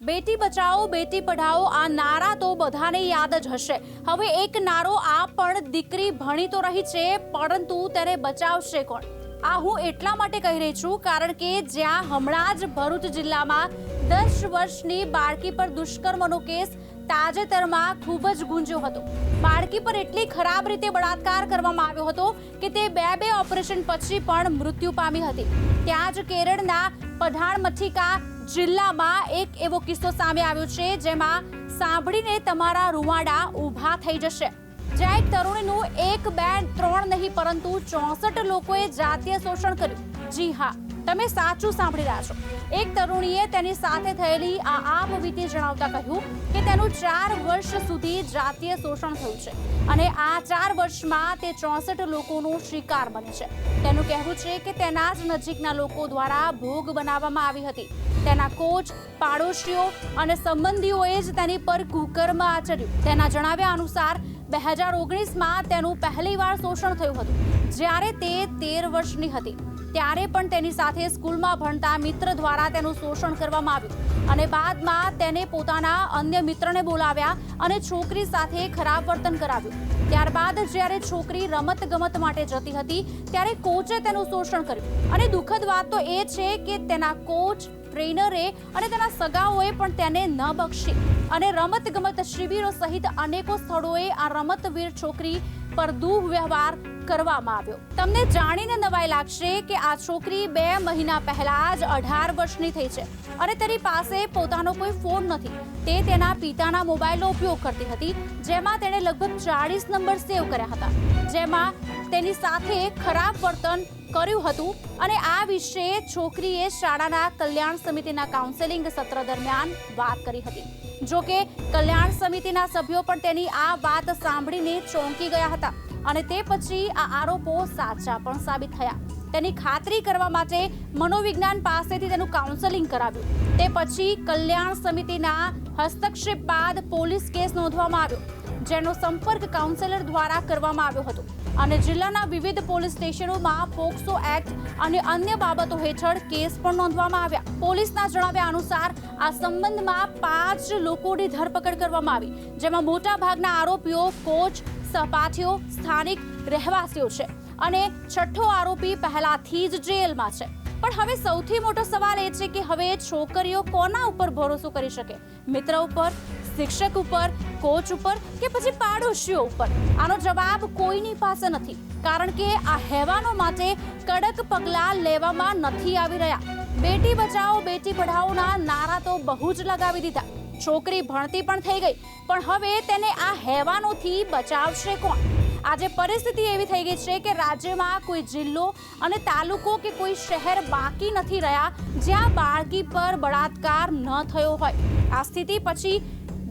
બેટી બચાવો બેટી પઢાઓ આ નારા તો બધાને યાદ જ હશે। હવે એક નારો આ પણ દીકરી ભણી તો રહી છે, પરંતુ તેને બચાવશે કોણ? આ હું એટલા માટે કહી રહી છું કારણ કે જ્યાં હમણાં જ ભરૂચ જિલ્લામાં 10 વર્ષની બાળકી પર દુષ્કર્મનો કેસ તાજેતરમાં ખૂબ જ ગુંજ્યો હતો। બાળકી પર એટલી ખરાબ રીતે બળાત્કાર કરવામાં આવ્યો હતો કે તે બે ઓપરેશન પછી પણ મૃત્યુ પામી હતી। ત્યાં જ કેરળના પઠાણમથિકા જિલ્લામાં એક એવો કિસ્સો સામે આવ્યો છે જેમાં સાંભળીને તમારા રૂવાડા ઊભા થઈ જશે। જ્યાં એક તરુણીનું 1, 2, 3 નહીં પરંતુ 64 લોકોએ જાતીય શોષણ કર્યું। જી હા, તમે સાચું સાંભળી રહ્યા છો। એક તરુણીએ તેની સાથે થયેલી આ આપવીતી જણાવતા કહ્યું કે તેનું 4 વર્ષ સુધી જાતીય શોષણ થયું છે અને આ 4 વર્ષમાં તે 64 લોકોનો શિકાર બની છે। તેનું કહેવું છે કે તેના જ નજીકના લોકો દ્વારા ભોગ બનાવવામાં આવી હતી। તેના કોચ, પાડોશીઓ અને સંબંધીઓએ જ તેની પર કુકર્મ આચર્યું। તેના જણાવ્યા અનુસાર 2019માં તેનું પહેલીવાર શોષણ થયું હતું જ્યારે તે 13 વર્ષની હતી। ત્યારે પણ તેની સાથે સ્કૂલમાં ભણતા મિત્ર દ્વારા તેનું શોષણ કરવામાં આવ્યું અને બાદમાં તેને પોતાના અન્ય મિત્રને બોલાવ્યા અને છોકરી સાથે ખરાબ વર્તન કરાવ્યું। ત્યારબાદ જ્યારે છોકરી રમત ગમત માટે જતી હતી ત્યારે કોચે તેનું શોષણ કર્યું અને દુઃખદ વાત તો એ છે કે તેના કોચ, ટ્રેનરે અને તેના સગાઓએ પણ તેને ન બક્ષી અને રમત ગમત શિબિરો સહિત અનેકો સ્થળોએ આ રમતવીર છોકરી પર દુર્વ્યવહાર કરવામાં આવ્યો। તમને જાણીને નવાઈ લાગશે કે આ છોકરી 2 મહિના પહેલા જ 18 વર્ષની થઈ છે અને તેની પાસે પોતાનો કોઈ ફોન નથી। તે તેના પિતાના મોબાઈલનો ઉપયોગ કરતી હતી જેમાં તેણે લગભગ 40 નંબર સેવ કર્યા હતા જેમાં તેની સાથે ખરાબ વર્તન કર્યું હતું અને આ વિશે છોકરીએ શાળાના કલ્યાણ સમિતિના કાઉન્સેલિંગ સત્ર દરમિયાન વાત કરી હતી। જો કે કલ્યાણ સમિતિના સભ્યો પણ તેની આ વાત સાંભળીને ચોંકી ગયા હતા અને તે પછી આ આરોપો સાચા પણ સાબિત થયા। તેની ખાતરી કરવા માટે મનોવિજ્ઞાન પાસેથી તેનું કાઉન્સેલિંગ કરાવ્યું। તે પછી કલ્યાણ સમિતિના હસ્તક્ષેપ બાદ પોલીસ કેસ નોંધવામાં આવ્યો જેનો સંપર્ક કાઉન્સેલર દ્વારા કરવામાં આવ્યો હતો અને જિલ્લાના વિવિધ પોલીસ સ્ટેશનોમાં પોક્સો એક્ટ અને અન્ય બાબતો હેઠળ કેસ પણ નોંધવામાં આવ્યા। પોલીસના જણાવ્યા અનુસાર આ સંબંધમાં 5 લોકોની ધરપકડ કરવામાં આવી જેમાં મોટા ભાગના આરોપીઓ કોચ, સહપાઠીઓ, સ્થાનિક રહેવાસીઓ છે અને 6થો આરોપી પહેલાથી જ જેલમાં છે। પણ હવે સૌથી મોટો સવાલ એ છે કે હવે છોકરીઓ કોના ઉપર ભરોસો કરી શકે? મિત્ર ઉપર, શિક્ષક ઉપર, કોચ ઉપર કે પછી પાડોશીઓ ઉપર? આનો જવાબ કોઈની પાસે નથી કારણ કે આ હેવાનો માટે કડક પગલાં લેવામાં નથી આવી રહ્યા। બેટી બચાવો બેટી પઢાઓના નારા તો બહુ જ લગાવી દીધા। છોકરી ભણતી પણ થઈ ગઈ પણ હવે તેને આ હેવાનોથી બચાવશે કોણ? આજે પરિસ્થિતિ એવી થઈ ગઈ છે કે રાજ્યમાં કોઈ જિલ્લો અને તાલુકો કે કોઈ શહેર બાકી નથી રહ્યા જ્યાં બાળકી પર બળાત્કાર ન થયો હોય। આ સ્થિતિ પછી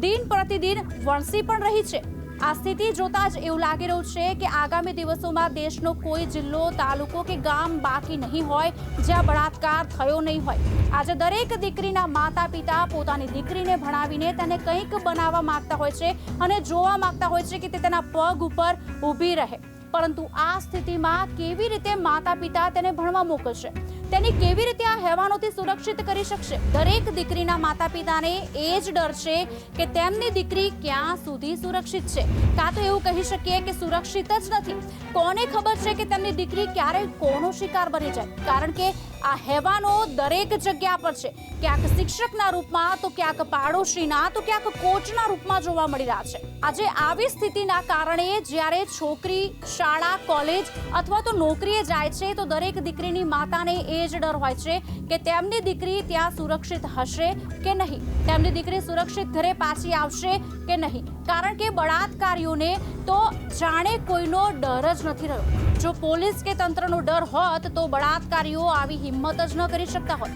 દિન પ્રતિદિન વણસી પણ રહી છે। આ સ્થિતિ જોતા જ એવું લાગી રહ્યું છે કે આગામી દિવસોમાં દેશનો કોઈ જિલ્લો, તાલુકો કે ગામ બાકી નહીં હોય જ્યાં બળાત્કાર થયો નહીં હોય। આજે દરેક દીકરીના માતા પિતા પોતાની દીકરીને ભણાવીને તેને કંઈક બનાવવા માંગતા હોય છે અને જોવા માંગતા હોય છે કે તે તેના પગ ઉપર ઊભી રહે, પરંતુ આ સ્થિતિમાં કેવી રીતે માતા પિતા તેને ભણવા મોકલશે? તેની કેવી રીતે આ હેવાનોથી સુરક્ષિત કરી શકશે? દરેક દીકરીના માતા પિતાને એ જ ડર છે કે તેમની દીકરી ક્યાં સુધી સુરક્ષિત છે। કાં તો એવું કહી શકીએ કે સુરક્ષિત જ નથી। કોને ખબર છે કે તેમની દીકરી ક્યારે કોનો શિકાર બની જાય? કારણ કે આ હેવાનો દરેક જગ્યા પર છે, ક્યાંક શિક્ષકના રૂપમાં તો ક્યાંક પાડોશીના તો ક્યાંક કોચના રૂપમાં જોવા મળી રહ્યા છે। આજે આવી સ્થિતિના કારણે જ્યારે છોકરી શાળા, કોલેજ અથવા તો નોકરીએ જાય છે તો દરેક દીકરીની માતાને એ જ ડર હોય છે કે તેમની દીકરી ત્યાં સુરક્ષિત હશે કે નહીં, તેમની દીકરી સુરક્ષિત ઘરે પાછી આવશે કે નહીં, કારણ કે બળાત્કારીઓને તો જાણે કોઈનો ડર જ નથી રહ્યો। જો પોલીસ કે તંત્રનો ડર હોત તો બળાત્કારીઓ આવી હિંમત જ ન કરી શકતા હોત।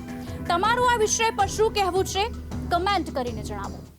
તમારું આ વિષય પર શું કહેવું છે? કમેન્ટ કરીને જણાવો।